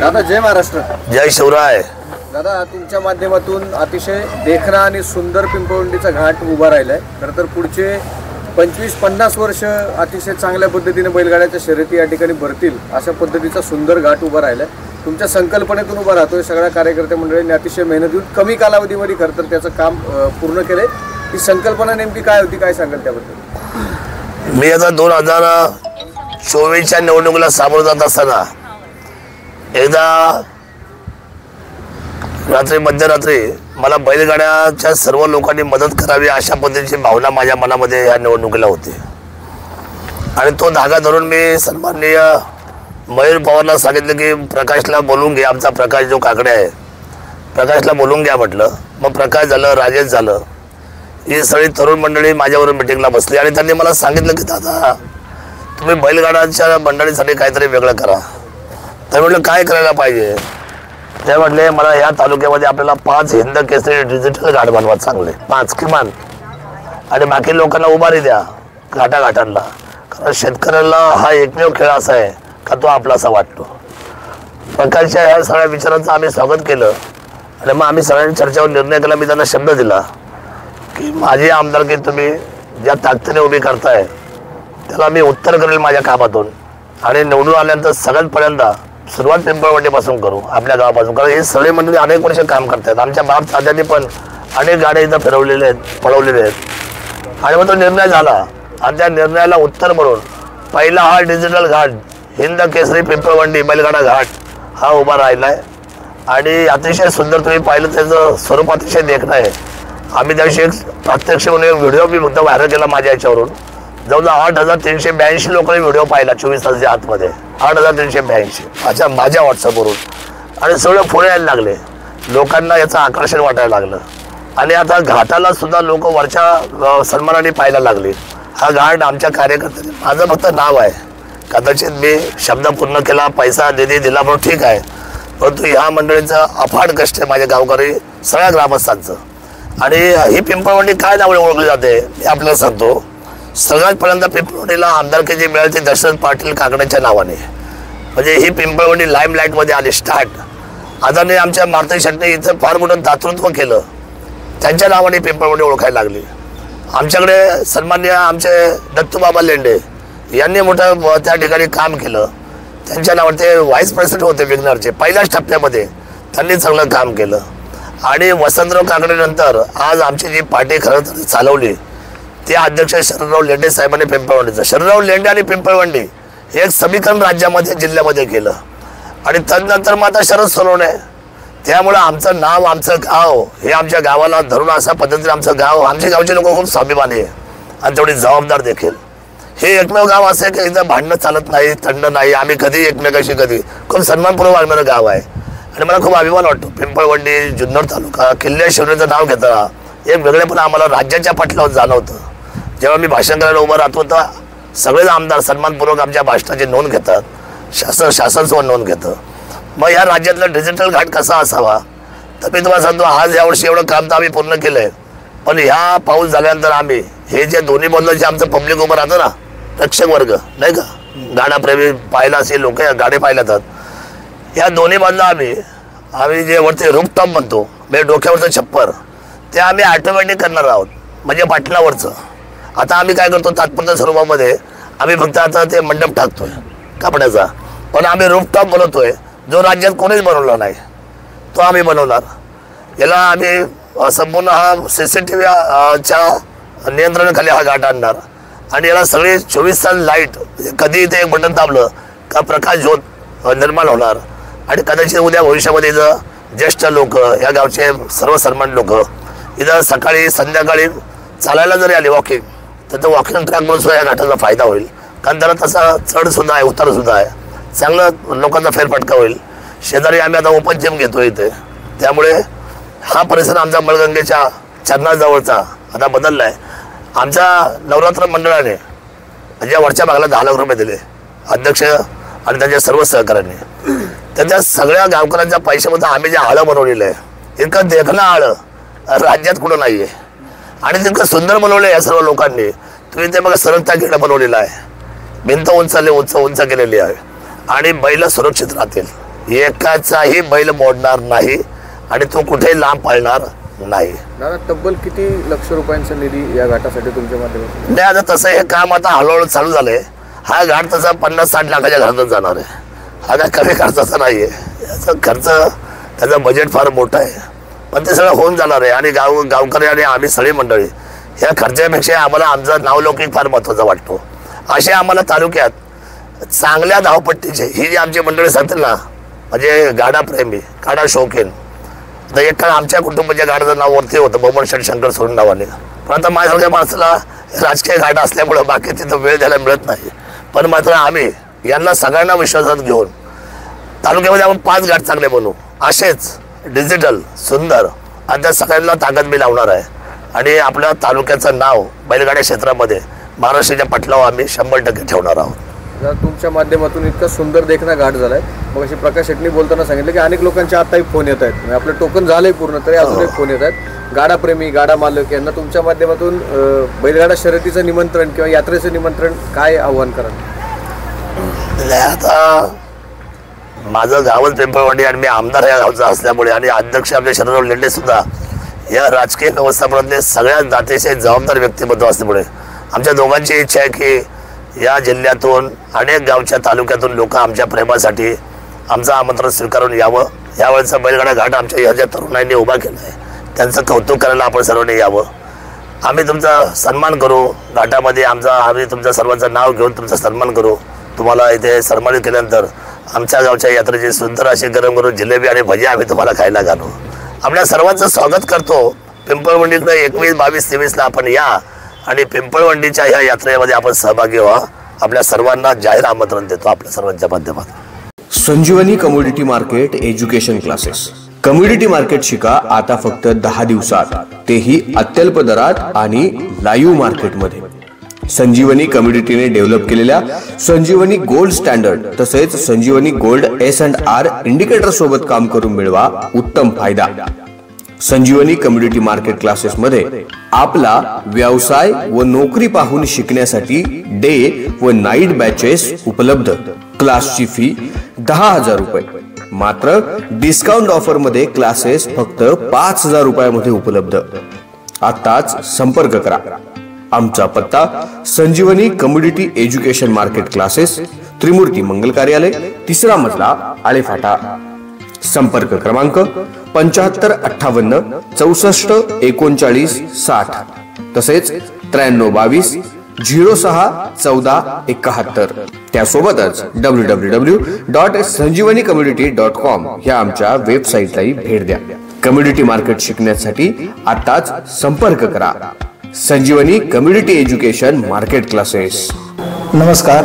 दादा जय महाराष्ट्र. जय शिवराय. दादा तुमच्या माध्यमातून अतिशय देखणा आणि सुंदर पिंपळवंडीचा घाट उभा राहिलाय. खरं तर पुढचे 25-50 वर्ष अतिशय चांगल्या पद्धतीने बैलगाड्याच्या शर्यती या ठिकाणी भरतील अशा पद्धतीचा सुंदर घाट उभा राहिलाय. तुमच्या संकल्पनेतून उभा राहतोय. सगळ्या कार्यकर्ते मंडळींनी अतिशय मेहनत घेऊन कमी कालावधीमध्ये खरं तर त्याचं काम पूर्ण केलंय. ही संकल्पना नेमकी काय होती, काय सांगाल त्याबद्दल? मी आता 2024च्या निवडणुकीला सामोरं जात असताना एकदा रात्री मध्यरात्री मला बैलगाड्याच्या सर्व लोकांनी मदत करावी अशा पद्धतीची भावना माझ्या मनामध्ये या निवडणुकीला होती. आणि तो धागा धरून मी सन्माननीय मयूर पवारला सांगितलं की प्रकाशला बोलून घ्या. आमचा प्रकाश जो काकडे आहे प्रकाशला बोलून घ्या म्हटलं. मग प्रकाश झालं, राजेश झालं, ही सगळी तरुण मंडळी माझ्याबरोबर मिटिंगला बसली आणि त्यांनी मला सांगितलं की दादा तुम्ही बैलगाड्याच्या मंडळीसाठी काहीतरी वेगळं करा. तर म्हटलं काय करायला पाहिजे? ते म्हटले मला या तालुक्यामध्ये आपल्याला 5 हिंद केसरी डिजिटल घाट बनवा, चांगले 5 किमान, आणि बाकी लोकांना उभारी द्या घाटाघाटांना. कारण शेतकऱ्याला हा एकमेव खेळ असा आहे का तो आपलासा वाटतो. प्रकारच्या ह्या सगळ्या विचारांचं आम्ही स्वागत केलं आणि मग आम्ही सगळ्यांनी चर्चेवर निर्णय केला. मी त्यांना शब्द दिला की माझी आमदारकी तुम्ही ज्या ताकदीने उभी करताय त्याला मी उत्तर करेल माझ्या कामातून. आणि निवडून आल्यानंतर सगळ्यात पहिल्यांदा सुरुवात पिंपळवंडीपासून करू, आपल्या गावापासून. कारण हे सगळे मंडळी अनेक वर्ष काम करतात. आमच्या बाप दादांनी पण अनेक गाड्या इथं फिरवलेले आहेत, पळवलेले आहेत. आणि मग तो निर्णय झाला आणि त्या निर्णयाला उत्तर म्हणून पहिला हा डिजिटल घाट हिंद केसरी पिंपळवंडी बैलगाडा घाट हा उभा राहिला आहे. आणि अतिशय सुंदर तुम्ही पाहिलं त्याचं स्वरूप अतिशय देखणं आहे. आम्ही त्याविषयी एक प्रत्यक्ष म्हणून एक व्हिडिओ मी फक्त व्हायरल केला माझ्या याच्यावरून. जवळजवळ 8,382 लोकांनी व्हिडिओ पाहिला 24 तासाच्या आतमध्ये. 8,382 माझ्या व्हॉट्सअपवरून. आणि सगळं पुढे यायला लागले, लोकांना याचं आकर्षण वाटायला लागलं. आणि आता घाटाला सुद्धा लोक वरच्या सन्मानाने पाहायला लागले. हा घाट आमच्या कार्यकर्त्यांनी, माझं फक्त नाव आहे, कदाचित मी शब्द पूर्ण केला, पैसा निधी दिला म्हणून ठीक आहे, परंतु ह्या मंडळींचं अफाट कष्ट आहे, माझ्या गावकरी सगळ्या ग्रामस्थांचं. आणि ही पिंपळवंडी काय नावाने ओळखली जाते मी आपल्याला सांगतो. सगळ्यात पहिल्यांदा पिंपळवंडीला आमदारकी जी मिळाली दशरथ पाटील काकड्यांच्या नावाने. म्हणजे ही पिंपळवंडी लाईमलाईटमध्ये आली स्टार्ट. आदरणीय आमच्या मारुती शेट्टी इथं फार मोठं दातृत्व केलं, त्यांच्या नावाने पिंपळवंडी ओळखायला लागली. आमच्याकडे सन्माननीय आमचे दत्तूबाबा लेंडे यांनी मोठं त्या ठिकाणी काम केलं. त्यांच्या नावाने ते व्हाईस प्रेसिडेंट होते विग्नरचे पहिल्याच टप्प्यामध्ये, त्यांनी चांगलं काम केलं. आणि वसंतराव काकडेनंतर आज आमची जी पार्टी खरं तर चालवली ते अध्यक्ष शरदराव लेंडे साहेबांनी पिंपळवंडीचं. शरदराव लेंडे आणि पिंपळवंडी हे एक समीकरण राज्यामध्ये जिल्ह्यामध्ये केलं. आणि तदनंतर मग आता शरद सोनवणे. त्यामुळं आमचं नाव, आमचं गाव हे आमच्या गावाला धरून अशा पद्धतीने आमचं गाव, आमच्या गावचे लोक खूप स्वाभिमानी आहे आणि तेवढी जबाबदार देखील. हे एकमेव गाव असं आहे की इथं भांडणं चालत नाही, थंड नाही, आम्ही कधी एकमेकाशी कधी खूप सन्मानपूर्वक वागणारं गाव आहे. आणि मला खूप अभिमान वाटतो पिंपळवंडी, जुन्नर तालुका, किल्ले शिवनेचं नाव घेताना एक वेगळेपण आम्हाला राज्याच्या पाठीवर जाणवतं. जेव्हा मी भाषण करायला उभं राहतो तर सगळेच आमदार सन्मानपूर्वक आमच्या भाषणाची नोंद घेतात, शासनसुद्धा नोंद घेतं. मग या राज्यातला डिजिटल घाट कसा असावा तर मी तुम्हाला सांगतो, आज यावर्षी एवढं काम तर आम्ही पूर्ण केलं आहे. पण ह्या पाऊस झाल्यानंतर आम्ही हे जे दोन्ही बाजूला जे आमचं पब्लिक उभं राहतं ना, रक्षक वर्ग नाही का, गाड्याप्रेमी पाहिला असे लोक गाडी पाहिल्या जातात, या दोन्ही बाजूला आम्ही जे वरती रूफटॉप म्हणतो म्हणजे डोक्यावरचं छप्पर ते आम्ही ऑटोमॅटिक करणार आहोत, म्हणजे पाटलावरचं. आता आम्ही काय करतो तात्पुरत्या स्वरूपामध्ये आम्ही फक्त आता ते मंडप टाकतोय कापड्याचा, पण आम्ही रूफटॉप बनवतोय जो राज्यात कोणीच बनवला नाही तो आम्ही बनवणार. याला आम्ही संपूर्ण हा CCTVच्या नियंत्रणाखाली हा घाट आणणार. आणि याला सगळे 24 तास लाईट, कधी इथे एक बटन दाबलं का प्रकाश ज्योत निर्माण होणार. आणि कदाचित उद्या भविष्यामध्ये इथं ज्येष्ठ लोक, या गावचे सर्व सन्मान लोक इथं सकाळी संध्याकाळी चालायला जरी आले वॉकिंग, तर तो वॉकिंग ट्रॅक म्हणून सुद्धा या घाटाचा फायदा होईल. कारण त्याला तसा चढसुद्धा आहे, उतारसुद्धा आहे, चांगलं लोकांचा फेरफटका होईल. शेजारी आम्ही आता ओपन जिम घेतो इथे, त्यामुळे हा परिसर आमचा मळगंगेच्या चरणाजवळचा आता बदलला आहे. आमच्या नवरात्र मंडळाने म्हणजे वरच्या भागाला 10 लाख रुपये दिले अध्यक्ष आणि त्यांच्या सर्व सहकाऱ्यांनी. तर त्या सगळ्या गावकऱ्यांच्या पैशामध्ये आम्ही जे आळं बनवलेलं आहे, इतकं देखणं आळं राज्यात कुठं नाही आहे. आणि तितकं सुंदर बनवलं आहे या सर्व लोकांनी. तुम्ही ते बघा सरकता खेळ बनवलेला आहे, भिंत उंच केलेली आहे. आणि बैल सुरक्षित राहतील. एकाचाही बैल मोडणार नाही आणि तो कुठेही लांब पळणार नाही. दादा तब्बल किती लक्ष रुपयांचा निधी या घाटासाठी तुमच्या माध्यमातून? नाही, आता तसं हे काम आता हळूहळू चालू झालंय. हा घाट तसा 50-60 लाखाच्या घरातच जाणार आहे. हा काय कमी खर्चाचा नाही आहे. याचा खर्च त्याचं बजेट फार मोठं आहे, पण ते सगळं होऊन जाणार आहे. आणि गावकरी आणि आम्ही सगळी मंडळी ह्या खर्चापेक्षा आम्हाला आमचा नावलौकिक फार महत्त्वाचा वाटतो. असे आम्हाला तालुक्यात चांगल्या धावपट्टीचे ही जी आमची मंडळी सांगतील ना, म्हणजे गाडाप्रेमी, गाडा शौकीन. तर एक काळ आमच्या कुटुंबाच्या गाडाचं नाव वरती होतं बबन शेठ शंकर सोडून नावाने. पण आता माझ्यासारख्या माणसाला राजकीय गाडा असल्यामुळं बाकी तिथं वेळ द्यायला मिळत नाही. पण मात्र आम्ही यांना सगळ्यांना विश्वासात घेऊन तालुक्यामध्ये आपण 5 घाट चांगले बनवू, असेच डिजिटल सुंदर आणि त्या सगळ्यांना ताकद मी लावणार आहे. आणि आपल्या तालुक्याचं नाव बैलगाड्या क्षेत्रामध्ये महाराष्ट्राच्या पटलावर आम्ही 100% ठेवणार आहोत. तुमच्या माध्यमातून इतका सुंदर देखणा घाट झालाय. मग अशी प्रकाश शेट्टी बोलताना सांगितलं की अनेक लोकांचे आताही फोन येत आहेत. म्हणजे आपलं टोकन झालंय पूर्ण, तरी अजूनही फोन येत आहेत. गाडाप्रेमी, गाडा मालक यांना तुमच्या माध्यमातून बैलगाडा शर्यतीचं निमंत्रण किंवा यात्रेचं निमंत्रण काय आव्हान कराल? आता माझं गावच पिंपळवाडी आणि मी आमदार या गावचा असल्यामुळे आणि अध्यक्ष आपले शरदराव लेंडे सुद्धा या राजकीय व्यवस्थापनातले सगळ्यात अतिशय जबाबदार व्यक्तिमत्व असल्यामुळे आमच्या दोघांची इच्छा आहे की या जिल्ह्यातून अनेक गावच्या तालुक्यातून लोक आमच्या प्रेमासाठी आमचं आमंत्रण स्वीकारून यावं. यावेळेचा बैलगाडा घाट आमच्या ह्या ज्या तरुणांनी उभा केला आहे त्यांचं कौतुक करायला आपण सर्वांनी यावं. आम्ही तुमचा सन्मान करू. घाटामध्ये आम्ही तुमचं सर्वांचं नाव घेऊन तुमचा सन्मान करू. तुम्हाला इथे सन्मानित केल्यानंतर आमच्या गावच्या यात्रेची सुंदर अशी गरम गरम जिलेबी आणि भजी आम्ही तुम्हाला खायला घालू. आपल्या सर्वांचं स्वागत करतो. पिंपळवंडीकडे 21, 22, 23ला आपण या आणि पिंपळवंडीच्या ह्या यात्रेमध्ये आपण सहभागी व्हा. आपल्या सर्वांना जाहीर आमंत्रण देतो आपल्या सर्वांच्या माध्यमातून. Sanjivani commodity market education classes. Community market शिका आता फक्त 10 दिवसात, तेही अत्यल्प दरात आणि लाईव्ह मार्केटमध्ये. संजीवनी कम्युनिटीने डेव्हलप केलेल्या संजीवनी गोल्ड स्टँडर्ड तसेच संजीवनी गोल्ड S&R इंडिकेटर सोबत काम करून मिळवा उत्तम फायदा. संजीवनी कम्युनिटी मार्केट क्लासेस मध्ये आपला व्यवसाय व नोकरी पाहून शिकण्यासाठी डे व नाईट बॅचेस उपलब्ध. क्लासची फी 10,000 रुपये. मात्र डिस्काउंट ऑफर मध्ये क्लासेस फक्त 5,000 रुपयामध्ये उपलब्ध. आताच संपर्क करा. आमचा पत्ता संजीवनी कम्युनिटी एज्युकेशन मार्केट क्लासेस, त्रिमूर्ती मंगल कार्यालय, 3रा मजला, आळेफाटा. संपर्क क्रमांक 7558 64 39 60 तसेच 93 22 06 14 71. त्यासोबतच www.sanjeevaniCommunity.com ह्या आमच्या वेबसाईटलाही भेट द्या. कम्युनिटी मार्केट शिकण्यासाठी आताच संपर्क करा. Sanjivani community education market classes. नमस्कार,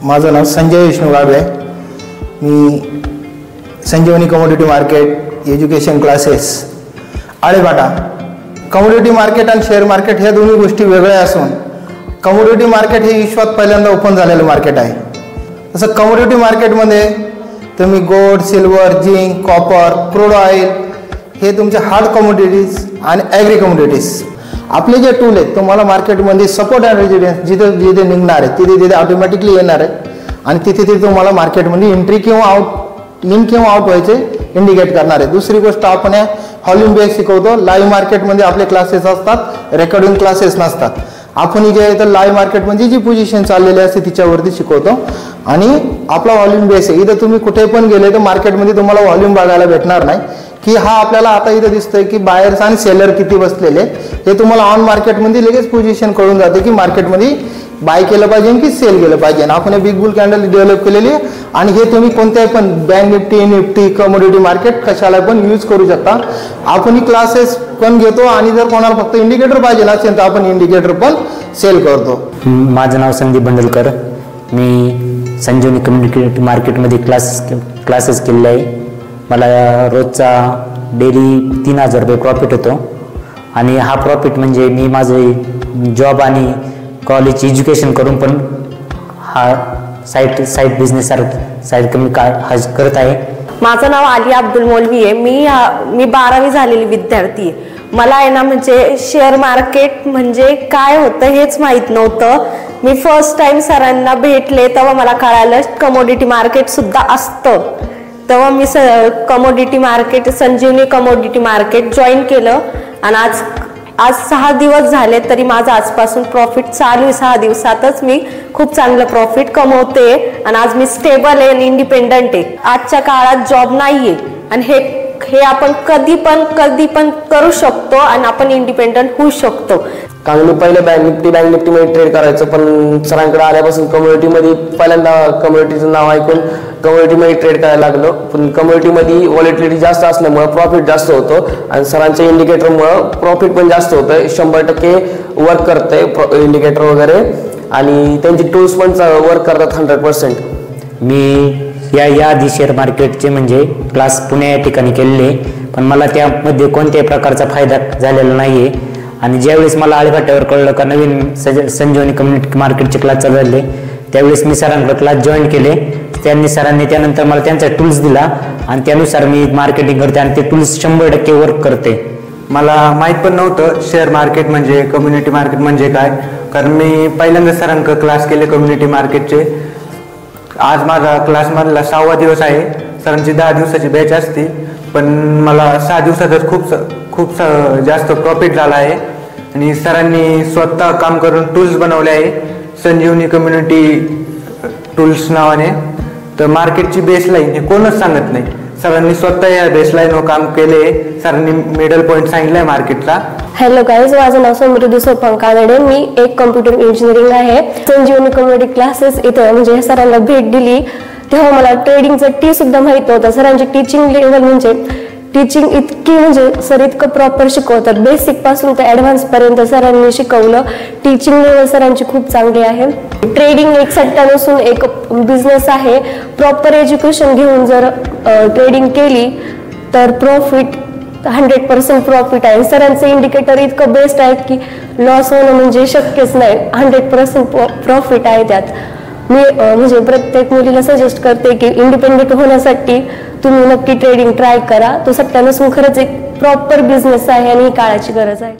माझं नाव संजय विष्णू गाबे. मी Sanjivani commodity market education classes Alephata. Commodity market आणि शेअर मार्केट ह्या दोन्ही गोष्टी वेगळ्या असून कमोडिटी मार्केट हे विश्वात पहिल्यांदा ओपन झालेलं मार्केट आहे. तसं कमोडिटी मार्केटमध्ये तुम्ही gold, silver, zinc, copper, crude oil हे तुमचे हार्ड कमोडिटीज आणि ॲग्री कमोडिटीज आपले जे टूल आहेत तुम्हाला मार्केटमध्ये सपोर्ट अँड रेजिडेन्स जिथे जिथे निघणार आहे तिथे तिथे ऑटोमॅटिकली येणार आहे आणि तिथे तिथे तुम्हाला मार्केटमध्ये एंट्री किंवा आउट व्हायचे इंडिकेट करणार आहे. दुसरी गोष्ट आपण व्हॉल्यूम बेस शिकवतो. लाईव्ह मार्केटमध्ये आपले क्लासेस असतात, रेकॉर्डिंग क्लासेस नसतात. आपण जे आहे तर लाईव्ह मार्केटमध्ये जी पोझिशन चाललेली असते तिच्यावरती शिकवतो आणि आपला व्हॉल्यूम बेस आहे. इथं तुम्ही कुठे पण गेले तर मार्केटमध्ये तुम्हाला व्हॉल्यूम बघायला भेटणार नाही की हा आपल्याला आता इथं दिसतोय की बायर्स आणि सेलर किती बसलेले. हे तुम्हाला ऑन मार्केटमध्ये लगेच पोझिशन कळून जाते की मार्केटमध्ये बाय केलं पाहिजे की सेल केलं पाहिजे. आपण हे बिग बुल कॅन्डल डेव्हलप केलेली आहे आणि हे तुम्ही कोणत्याही पण बँक निफ्टी कमोडिटी मार्केट कशाला पण यूज करू शकता. आपण क्लासेस पण घेतो आणि जर कोणाला फक्त इंडिकेटर पाहिजे असेल तर आपण इंडिकेटर पण सेल करतो. माझं नाव संदीप बंडलकर. मी संजीवनी कम्युनिटी मार्केटमध्ये क्लासेस केलेले आहे. मला रोजचा डेली 3,000 रुपये प्रॉफिट होतो आणि हा प्रॉफिट म्हणजे मी माझे जॉब आणि कॉलेज एज्युकेशन करून पण हा साईड बिझनेस साईड कमी करत आहे. माझं नाव आलिया अब्दुल मौलवी आहे. मी 12वी झालेली विद्यार्थी आहे. मला आहे ना म्हणजे शेअर मार्केट म्हणजे काय होतं हेच माहीत नव्हतं. मी फर्स्ट टाइम सरांना भेटले तेव्हा मला कळालं कमोडिटी मार्केट सुद्धा असतं. तेव्हा मी कमोडिटी मार्केट संजीवनी कमोडिटी मार्केट जॉईन केलं आणि आज 6 दिवस झाले तरी माझं आजपासून प्रॉफिट चालू आहे. 6 दिवसातच मी खूप चांगलं प्रॉफिट कमवते आणि आज मी स्टेबल आहे आणि इंडिपेंडंट आहे. आजच्या काळात जॉब नाहीये आणि हे आपण कधी पण करू शकतो आणि आपण इंडिपेंडंट होऊ शकतो. कारण मी पहिले बँक निफ्टीमध्ये ट्रेड करायचं, पण सरांकडे आल्यापासून कम्युनिटीमध्ये पहिल्यांदा कम्युनिटीचं नाव ऐकून कम्युनिटीमध्ये ट्रेड करायला लागलो. पण कम्युनिटीमध्ये व्हॉलेटिलिटी जास्त असल्यामुळं प्रॉफिट जास्त होतं आणि सरांच्या इंडिकेटरमुळं प्रॉफिट पण जास्त होतं. 100% वर्क करते इंडिकेटर वगैरे आणि त्यांची टूल्स पण वर्क करतात 100%. मी या आधी शेअर मार्केटचे म्हणजे क्लास पुणे या ठिकाणी केलेले, पण मला त्यामध्ये कोणत्याही प्रकारचा फायदा झालेला नाही आहे. आणि ज्यावेळेस मला आळेफाट्यावर कळलं का नवीन संजीवनी कम्युनिटी मार्केटचे क्लास चालू झाले त्यावेळेस मी सरांकडे क्लास जॉईन केले. सरांनी त्यानंतर मला त्यांचा टूल्स दिला आणि त्यानुसार मी मार्केटिंग करते आणि ते टूल्स 100% वर्क करते. मला माहीत पण नव्हतं शेअर मार्केट म्हणजे कम्युनिटी मार्केट म्हणजे काय, कारण मी पहिल्यांदा सरांकडे क्लास केले कम्युनिटी मार्केटचे. आज माझा क्लासमधला 6वा दिवस आहे. सरांची 10 दिवसाची बॅच असते, पण मला 6 दिवसातच खूप जास्त प्रॉफिट झाला आहे. आणि सरांनी स्वतः काम करून टूल्स बनवले आहे संजीवनी कम्युनिटी टूल्स नावाने. तर मार्केटची बेसलाईन हे कोणच सांगत नाही, सरांनी स्वतः या बेसलाईनवर काम केले. सरांनी मिडल पॉईंट सांगितलं आहे मार्केटचा. हॅलो गाईज, माझं नाव समृद्धी सोपान कानडे. मी एक कम्प्युटर इंजिनिअरिंग आहे. संजीवनी कम्युनिटी क्लासेस इथं म्हणजे सरांना भेट दिली तेव्हा मला ट्रेडिंगचं टी सुद्धा माहीत नव्हतं. सरांची टीचिंग लेवल म्हणजे टीचिंग इतकी म्हणजे सर इतकं प्रॉपर शिकवतात, बेसिक पासून ते ॲडव्हान्स पर्यंत सरांनी शिकवलं. टीचिंग लेवल सरांची खूप चांगली आहे. ट्रेडिंग एक सट्टा नसून एक बिझनेस आहे. प्रॉपर एज्युकेशन घेऊन जर ट्रेडिंग केली तर प्रॉफिट 100% प्रॉफिट आहे. सरांचं इंडिकेटर इतकं बेस्ट आहे की लॉस होणं म्हणजे शक्यच नाही. 100% प्रॉफिट आहे त्यात. मी म्हणजे प्रत्येक मुलीला सजेस्ट करते की इंडिपेंडेंट होण्यासाठी तुम्ही नक्की ट्रेडिंग ट्राय करा. तो सट्टा नसून खरंच एक प्रॉपर बिझनेस आहे आणि काळाची गरज आहे.